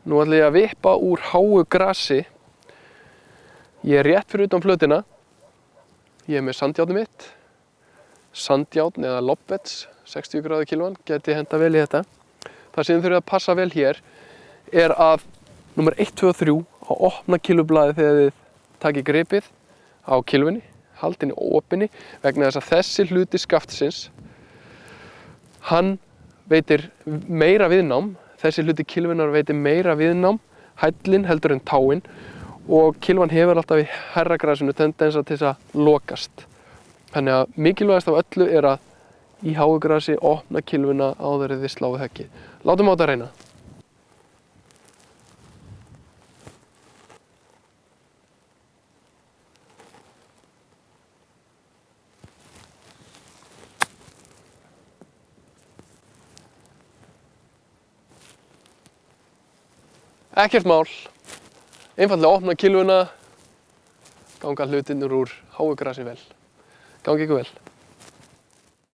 Nú ætla ég að vippa úr háu grasi. Ég er rétt fyrir utan flötina. Ég er með sandjárnið mitt. Sandjárn eða lobbets, 60 gráðu kílóan, geti henta vel í þetta. Það sem þið þurfið að passa vel hér er að númer 1, 2 og 3 að opna kílublaðið þegar þið takið gripið á kílunni, haldinni opinni, vegna þess að þessi hluti skaftsins, hann veitir meira viðnám. Þessi hluti kylfunnar veitir meira viðnám, hællinn heldur en táin, og kylfan hefur alltaf í hærra grasinu tendensa til þess að lokast. Þannig að mikilvægast af öllu er að í háu grasi opna kylfuna áður en þið sláið höggið. Látum á þetta reyna. Ekkert mál, einfaldlega opna kylfuna, ganga hlutirnir úr háu grasi vel. Gangi ykkur vel.